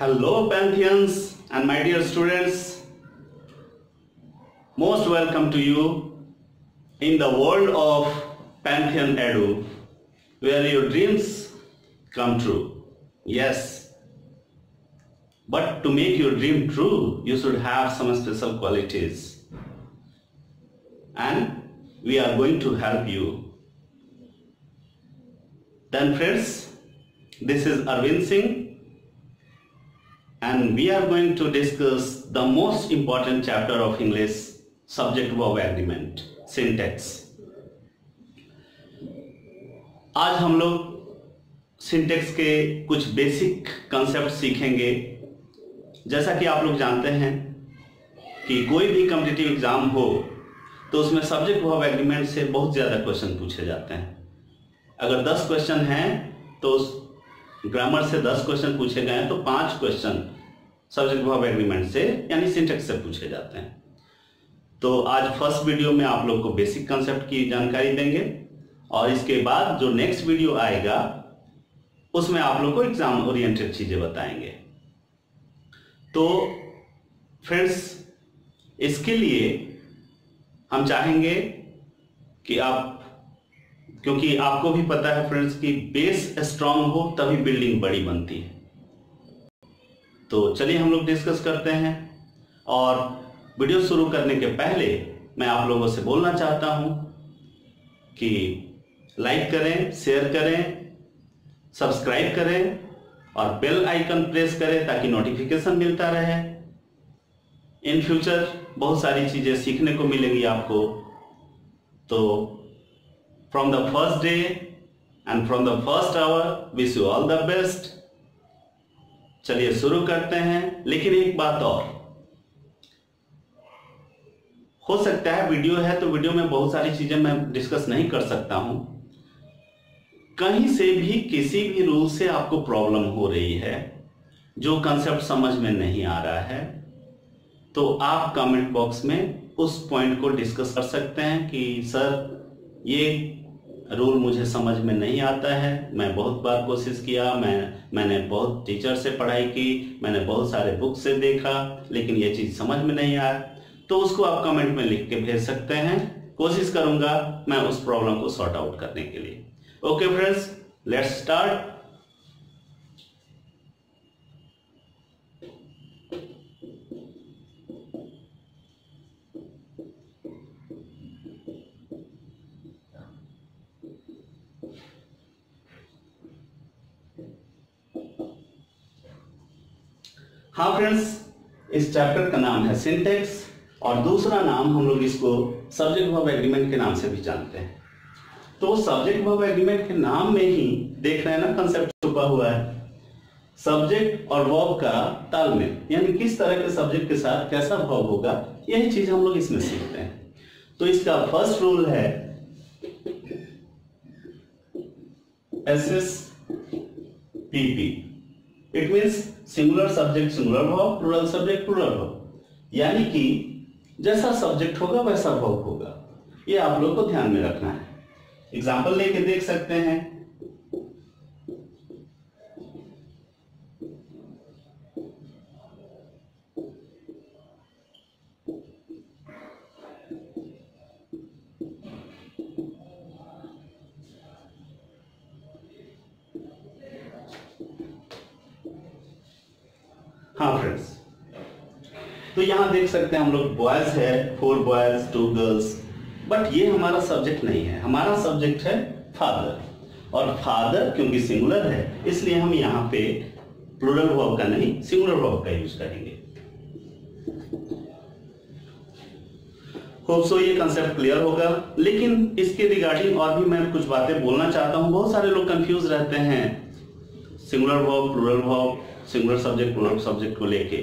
Hello Pantheons and my dear students, most welcome to you in the world of Pantheon Edu, where your dreams come true. Yes, but to make your dream true, you should have some special qualities, and we are going to help you. Then friends, this is Arvind Singh, and we are going to discuss the most important chapter of English, subject-verb agreement, syntax. आज हम लोग syntax के कुछ basic concept सीखेंगे। जैसा कि आप लोग जानते हैं कि कोई भी कॉम्पिटिटिव एग्जाम हो तो उसमें सब्जेक्ट वर्ब एग्रीमेंट से बहुत ज़्यादा क्वेश्चन पूछे जाते हैं। अगर 10 क्वेश्चन हैं तो ग्रामर से 10 क्वेश्चन पूछे गए हैं तो 5 क्वेश्चन सब्जेक्ट वर्ब एग्रीमेंट से यानी सिंटेक्स से पूछे जाते हैं। तो आज फर्स्ट वीडियो में आप लोग को बेसिक कंसेप्ट की जानकारी देंगे और इसके बाद जो नेक्स्ट वीडियो आएगा उसमें आप लोग को एग्जाम ओरिएंटेड चीजें बताएंगे। तो फ्रेंड्स, इसके लिए हम चाहेंगे कि आप, क्योंकि आपको भी पता है फ्रेंड्स कि बेस स्ट्रांग हो तभी बिल्डिंग बड़ी बनती है। तो चलिए हम लोग डिस्कस करते हैं। और वीडियो शुरू करने के पहले मैं आप लोगों से बोलना चाहता हूं कि लाइक करें, शेयर करें, सब्सक्राइब करें और बेल आइकन प्रेस करें ताकि नोटिफिकेशन मिलता रहे। इन फ्यूचर बहुत सारी चीजें सीखने को मिलेंगी आपको। तो from the first day and from the first hour wish you all the best. चलिए शुरू करते हैं। लेकिन एक बात और, हो सकता है वीडियो है तो वीडियो में बहुत सारी चीजें मैं डिस्कस नहीं कर सकता हूं। कहीं से भी किसी भी रूल से आपको प्रॉब्लम हो रही है, जो कंसेप्ट समझ में नहीं आ रहा है, तो आप कमेंट बॉक्स में उस पॉइंट को डिस्कस कर सकते हैं कि सर ये रूल मुझे समझ में नहीं आता है, मैं बहुत बार कोशिश किया, मैंने बहुत टीचर से पढ़ाई की, मैंने बहुत सारे बुक से देखा, लेकिन ये चीज़ समझ में नहीं आया। तो उसको आप कमेंट में लिख के भेज सकते हैं। कोशिश करूंगा मैं उस प्रॉब्लम को सॉर्ट आउट करने के लिए। Okay friends, let's start. हाँ फ्रेंड्स, इस चैप्टर का नाम है सिंटेक्स और दूसरा नाम हम लोग इसको सब्जेक्ट वर्ब एग्रीमेंट के नाम से भी जानते हैं। तो सब्जेक्ट वर्ब एग्रीमेंट के नाम में ही देख रहे हैं ना, कंसेप्ट छुपा हुआ है। सब्जेक्ट और वर्ब का तालमेल, यानी किस तरह के सब्जेक्ट के साथ कैसा वर्ब होगा, यही चीज हम लोग इसमें सीखते हैं। तो इसका फर्स्ट रूल है SSPP। It means singular subject singular verb, plural subject plural verb, यानी कि जैसा सब्जेक्ट होगा वैसा वर्ब होगा। ये आप लोग को ध्यान में रखना है। एग्जाम्पल लेके देख सकते हैं। हाँ फ्रेंड्स, तो यहां देख सकते हैं हम लोग बॉयज है, 4 बॉयज 2 गर्ल्स, बट ये हमारा सब्जेक्ट नहीं है। हमारा सब्जेक्ट है फादर, और फादर क्योंकि सिंगुलर है इसलिए हम यहाँ पे प्लूरल वर्ब का नहीं सिंगुलर वर्ब का यूज करेंगे। होप सो ये कंसेप्ट क्लियर होगा। लेकिन इसके रिगार्डिंग और भी मैं कुछ बातें बोलना चाहता हूं। बहुत सारे लोग कंफ्यूज रहते हैं singular verb, plural verb, singular subject plural subject को लेके।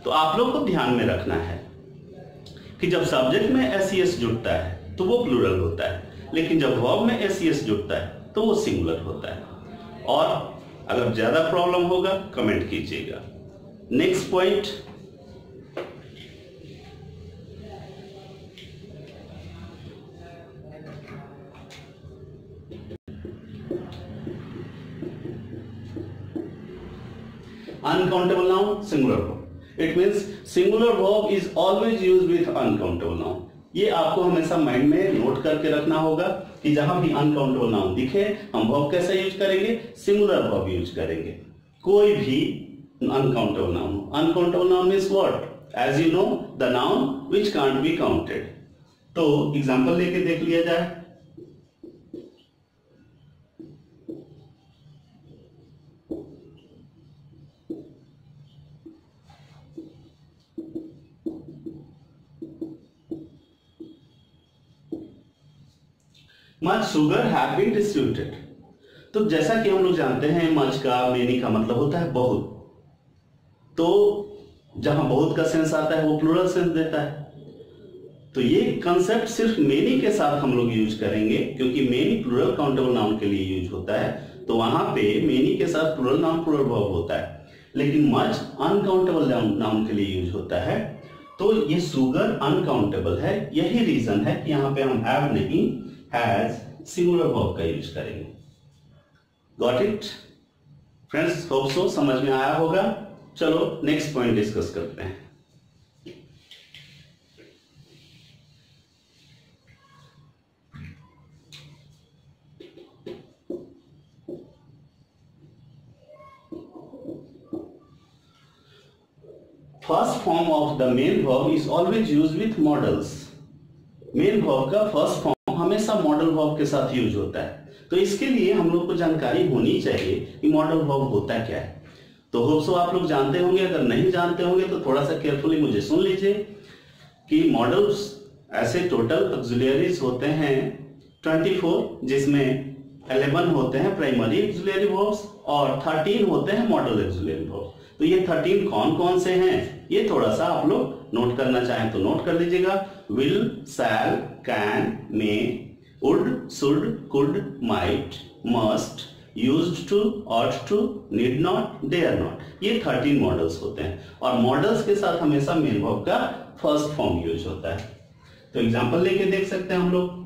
तो आप लोग को ध्यान में रखना है कि जब सब्जेक्ट में एस जुड़ता है तो वो प्लूरल होता है, लेकिन जब वर्ब में एस जुड़ता है तो वो सिंगुलर होता है। और अगर ज्यादा प्रॉब्लम होगा कमेंट कीजिएगा। Next point, uncountable noun singular verb. It means singular verb is always used with uncountable noun. ये आपको हमेशा माइंड में नोट करके रखना होगा कि जहां भी अनकाउंटेबल नाउन दिखे हम वर्ब कैसे यूज करेंगे, सिंगुलर वर्ब यूज करेंगे। कोई भी uncountable noun, uncountable noun means what, as you know the noun which can't be counted. तो एग्जांपल लेके देख लिया जाए। Much sugar have been distributed. तो जैसा कि हम लोग जानते हैं मच का मेनी का मतलब होता है बहुत, तो जहां बहुत का सेंस आता है वो प्लूरल सेंस देता है। तो ये कंसेप्ट सिर्फ मेनी के साथ हम लोग यूज करेंगे, क्योंकि मेनी प्लूरल काउंटेबल नाउन के लिए यूज होता है, तो वहां पे मेनी के साथ प्लूरल नाउन प्लूरल वर्ब होता है। लेकिन मच अनकाउंटेबल नाउन के लिए यूज होता है, तो ये शुगर अनकाउंटेबल है। यही रीजन है कि यहां पे हम हैव नहीं, हैज सिंगुलर वर्ब का यूज करेंगे। Got it friends? Hope so समझ में आया होगा। चलो नेक्स्ट पॉइंट डिस्कस करते हैं। First form of the main verb is always use with models. Main verb का फर्स्ट फॉर्म हमेशा मॉडल वर्ब के साथ यूज होता है, तो इसके लिए हम लोग को जानकारी होनी चाहिए कि मॉडल वर्ब होता क्या है। तो होप सो आप लोग जानते होंगे, अगर नहीं जानते होंगे तो थोड़ा सा केयरफुली मुझे सुन लीजिए कि मॉडल्स ऐसे टोटल ऑक्सिलरीज होते हैं 24, जिसमें 11 होते हैं प्राइमरी ऑक्सिलरी वर्ब्स और 13 होते हैं मॉडल ऑक्सिलरी वर्ब्स। तो ये 13 कौन कौन से हैं, ये थोड़ा सा आप लोग नोट करना चाहें तो नोट कर लीजिएगा। Will, shall, can, may, would, should, could, might, must, used to, ought to, need not, dare not, ये 13 मॉडल्स होते हैं और मॉडल्स के साथ हमेशा मेन वर्ब का फर्स्ट फॉर्म यूज होता है। तो एग्जांपल लेके देख सकते हैं हम लोग।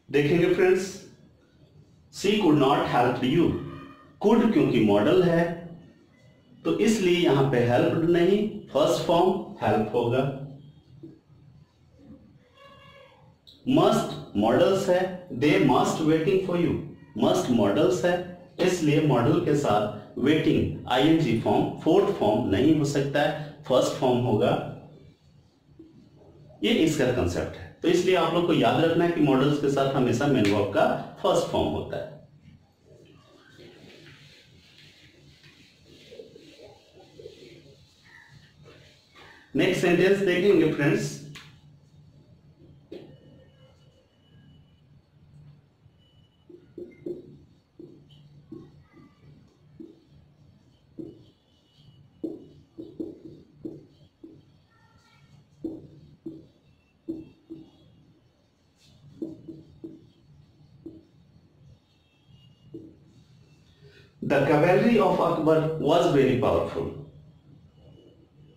देखेंगे friends, she could not help you. Could क्योंकि मॉडल है तो इसलिए यहां पे हेल्प नहीं, फर्स्ट फॉर्म हेल्प होगा। मस्ट मॉडल्स है, they must waiting for you, must models है इसलिए मॉडल के साथ waiting ING form fourth form नहीं हो सकता है, फर्स्ट फॉर्म होगा। ये इसका कंसेप्ट है, तो इसलिए आप लोग को याद रखना है कि मॉडल्स के साथ हमेशा मेन वर्ब का फर्स्ट फॉर्म होता है। नेक्स्ट सेंटेंस देखेंगे friends. The cavalry of Akbar was very powerful।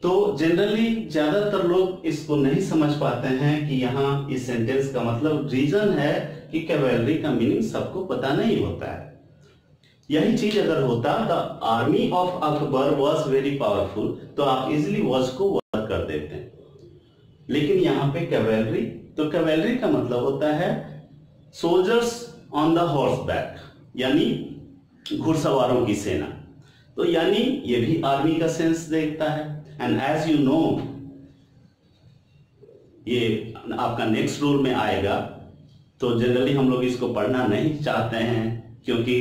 तो जनरली ज्यादातर लोग इसको नहीं समझ पाते हैं कि यहाँ इस सेंटेंस का मतलब रीजन है कि कैवेलरी का मीनिंग सबको पता नहीं होता है। यही चीज अगर होता the army of Akbar was very powerful तो आप इजिली वॉज को वर्क कर देते हैं, लेकिन यहाँ पे कैवेलरी, तो कैवेलरी का मतलब होता है soldiers on the horse back, यानी घुड़सवारों की सेना। तो यानी ये भी आर्मी का सेंस देखता है। एंड एज यू नो, ये आपका नेक्स्ट रूल में आएगा, तो जनरली हम लोग इसको पढ़ना नहीं चाहते हैं क्योंकि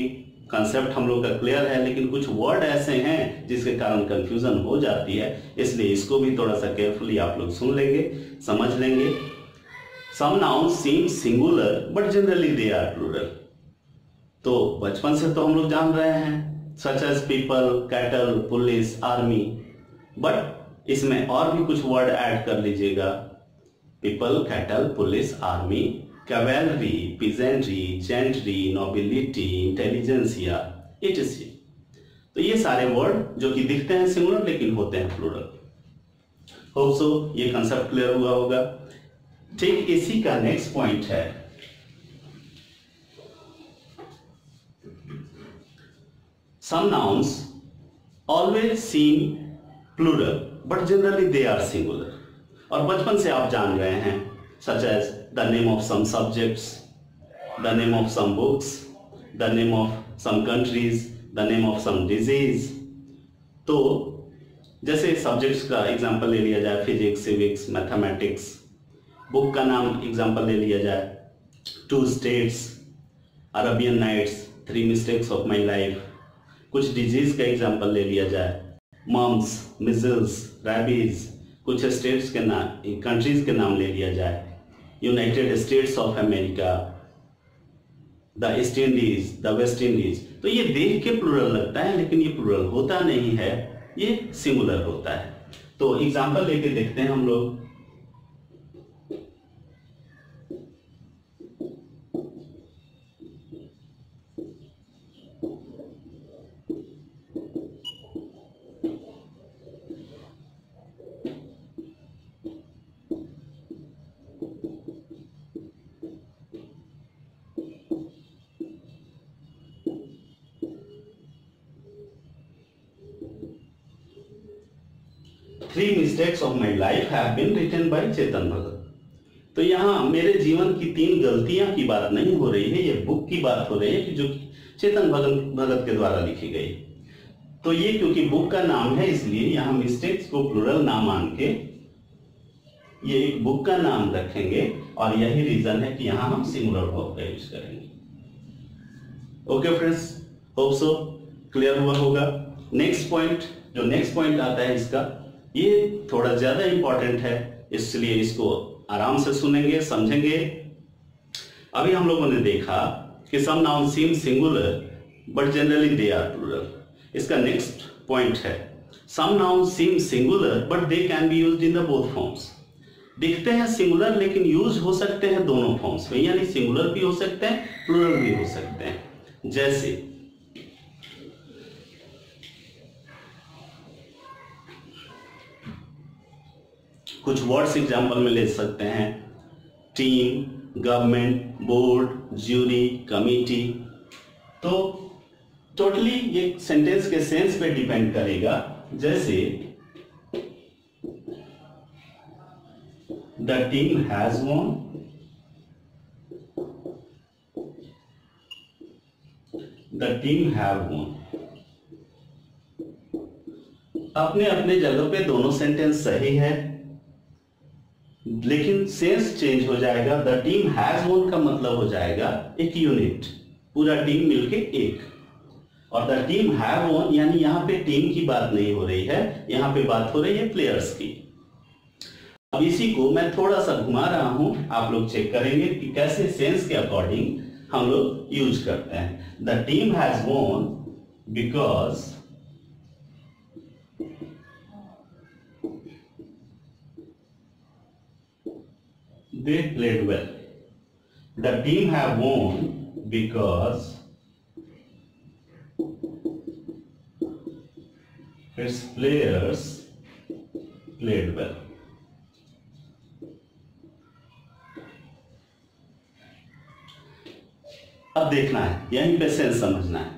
कंसेप्ट हम लोग का क्लियर है, लेकिन कुछ वर्ड ऐसे हैं जिसके कारण कंफ्यूजन हो जाती है, इसलिए इसको भी थोड़ा सा केयरफुली आप लोग सुन लेंगे, समझ लेंगे। Some nouns seem singular but generally they are plural. तो बचपन से तो हम लोग जान रहे हैं such as people, cattle, police, army, but इसमें और भी कुछ वर्ड ऐड कर लीजिएगा people, cattle, police, army, cavalry, peasantry, gentry, nobility, intelligentsia, etc। तो ये सारे वर्ड जो कि दिखते हैं सिंगुलर लेकिन होते हैं प्लूरल। होप सो ये कंसेप्ट क्लियर हुआ होगा। ठीक इसी का नेक्स्ट पॉइंट है some nouns always seem plural but generally they are singular. और बचपन से आप जान रहे हैं, such as the name of some subjects, the name of some books, the name of some countries, the name of some disease. तो जैसे subjects का एग्जांपल ले लिया जाए, फिजिक्स, सिविक्स, मैथमेटिक्स। बुक का नाम एग्जांपल ले लिया जाए, 2 states, Arabian Nights, 3 mistakes of my life. कुछ डिजीज का एग्जांपल ले लिया जाए, मम्स, मिजल्स, रैबीज। कुछ स्टेट्स के नाम, कंट्रीज के नाम ले लिया जाए, United States of America, the East Indies, the West Indies. तो ये देख के प्लूरल लगता है लेकिन ये प्लूरल होता नहीं है, ये सिंगुलर होता है। तो एग्जांपल लेके देखते हैं हम लोग। Three mistakes of my life have been written by Chetan Bhagat. तो यहाँ मेरे जीवन की 3 गलतियां की बात नहीं हो रही है, ये बुक की बात हो रही है कि जो चेतन भगत के द्वारा लिखी गई। तो ये क्योंकि बुक का नाम है इसलिए यहाँ मिस्टेक्स को प्लूरल ना मान के ये एक बुक का नाम रखेंगे और यही रीजन है कि यहाँ हम सिंगुलर वर्ब का यूज करेंगे। Okay friends, hope so clear हुआ होगा। नेक्स्ट पॉइंट, जो नेक्स्ट पॉइंट आता है इसका, ये थोड़ा ज्यादा इंपॉर्टेंट है, इसलिए इसको आराम से सुनेंगे, समझेंगे। अभी हम लोगों ने देखा कि some noun seem singular but generally they are plural. इसका नेक्स्ट पॉइंट है some noun seem singular but they can be used in the both forms. दिखते हैं सिंगुलर लेकिन यूज हो सकते हैं दोनों फॉर्म्स में, यानी सिंगुलर भी हो सकते हैं, प्लूरल भी हो सकते हैं। जैसे कुछ वर्ड्स एग्जांपल में ले सकते हैं, team, government, board, jury, committee. तो टोटली ये सेंटेंस के सेंस पे डिपेंड करेगा। जैसे the team has won, the team have von. अपने अपने जगह पे दोनों सेंटेंस सही है, लेकिन सेंस चेंज हो जाएगा। द टीम हैज वॉन का मतलब हो जाएगा एक यूनिट, पूरा टीम मिलके एक, और द टीम हैव वॉन यानी यहां पे टीम की बात नहीं हो रही है, यहां पे बात हो रही है प्लेयर्स की। अब इसी को मैं थोड़ा सा घुमा रहा हूं, आप लोग चेक करेंगे कि कैसे सेंस के अकॉर्डिंग हम लोग यूज करते हैं। The team has won because they played well. The team have won because its players played well. अब देखना है, यहीं पे सेंस समझना है।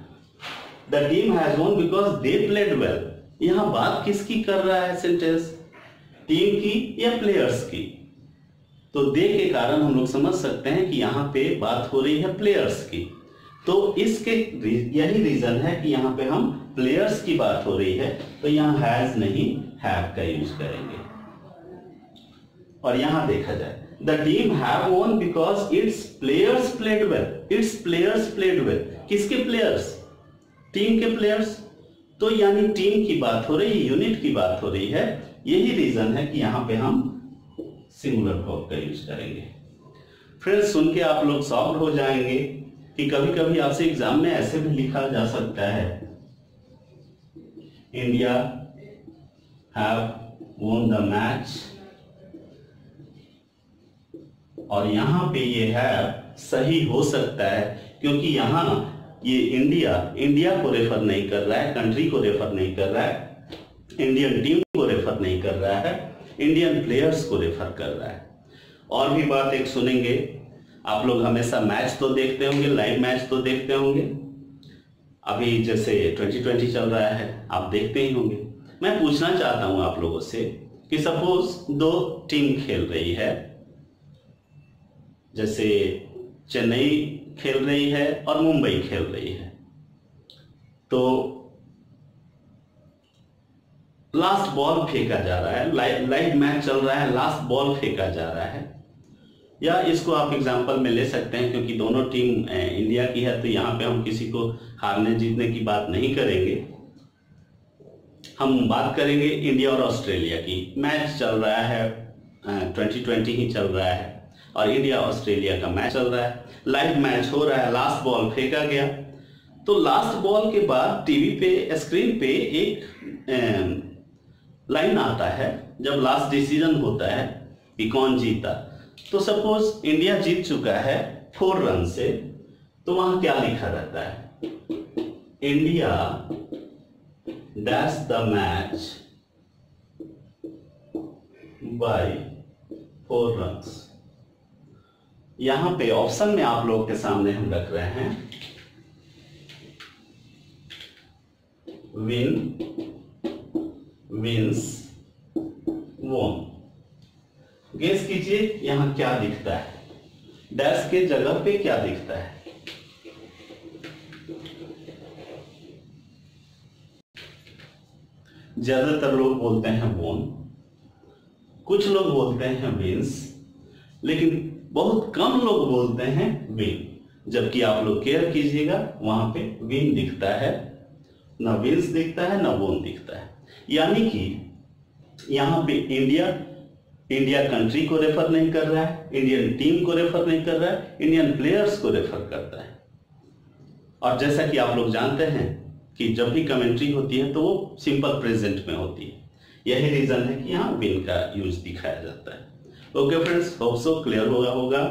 The team has won because they played well. यहां बात किसकी कर रहा है सेंटेंस, टीम की या प्लेयर्स की? तो दे के कारण हम लोग समझ सकते हैं कि यहाँ पे बात हो रही है प्लेयर्स की। तो इसके यही रीजन है कि यहाँ पे हम प्लेयर्स की बात हो रही है, तो यहाँ हैज नहीं हैव का यूज करेंगे। और यहाँ देखा जाए, the team have von because it's players played well. It's players played well, किसके प्लेयर्स? टीम के प्लेयर्स। तो यानी टीम की बात हो रही है, यूनिट की बात हो रही है। यही रीजन है कि यहाँ पे हम सिंगुलर वर्ब का यूज करेंगे। फ्रेंड्स, सुन के आप लोग शॉक्ड हो जाएंगे कि कभी कभी आपसे एग्जाम में ऐसे भी लिखा जा सकता है, India have won the match और यहाँ पे ये है सही हो सकता है, क्योंकि यहाँ ये इंडिया को रेफर नहीं कर रहा है, कंट्री को रेफर नहीं कर रहा है, इंडियन टीम को रेफर नहीं कर रहा है, इंडियन प्लेयर्स को रेफर कर रहा है। और भी बात एक सुनेंगे, आप लोग हमेशा मैच तो देखते होंगे, लाइव मैच तो देखते होंगे। अभी जैसे 2020 चल रहा है, आप देखते ही होंगे। मैं पूछना चाहता हूं आप लोगों से कि सपोज दो टीम खेल रही है, जैसे चेन्नई खेल रही है और मुंबई खेल रही है, तो लास्ट बॉल फेंका जा रहा है, लाइव मैच चल रहा है, लास्ट बॉल फेंका जा रहा है। या इसको आप एग्जांपल में ले सकते हैं, क्योंकि दोनों टीम इंडिया की है, तो यहाँ पे हम किसी को हारने जीतने की बात नहीं करेंगे, हम बात करेंगे इंडिया और ऑस्ट्रेलिया की। मैच चल रहा है, 2020 ही चल रहा है और इंडिया ऑस्ट्रेलिया का मैच चल रहा है, लाइव मैच हो रहा है, लास्ट बॉल फेंका गया। तो लास्ट बॉल के बाद टीवी पे स्क्रीन पे एक लाइन आता है, जब लास्ट डिसीजन होता है कि कौन जीता। तो सपोज इंडिया जीत चुका है 4 रन से, तो वहां क्या लिखा रहता है, India dash the match by 4 runs. यहां पे ऑप्शन में आप लोगों के सामने हम रख रहे हैं विन, विंस, वोन। गेस कीजिए यहां क्या दिखता है, डैश के जगह पे क्या दिखता है। ज्यादातर लोग बोलते हैं वोन, कुछ लोग बोलते हैं विंस, लेकिन बहुत कम लोग बोलते हैं विन। जबकि आप लोग केयर कीजिएगा, वहां पे विन दिखता है, ना विंस दिखता है, ना वोन दिखता है। यानी कि यहां पे इंडिया कंट्री को रेफर नहीं कर रहा है, इंडियन टीम को रेफर नहीं कर रहा है, इंडियन प्लेयर्स को रेफर करता है। और जैसा कि आप लोग जानते हैं कि जब भी कमेंट्री होती है तो वो सिंपल प्रेजेंट में होती है, यही रीजन है कि यहाँ विन का यूज दिखाया जाता है। Okay friends, hope so clear होगा।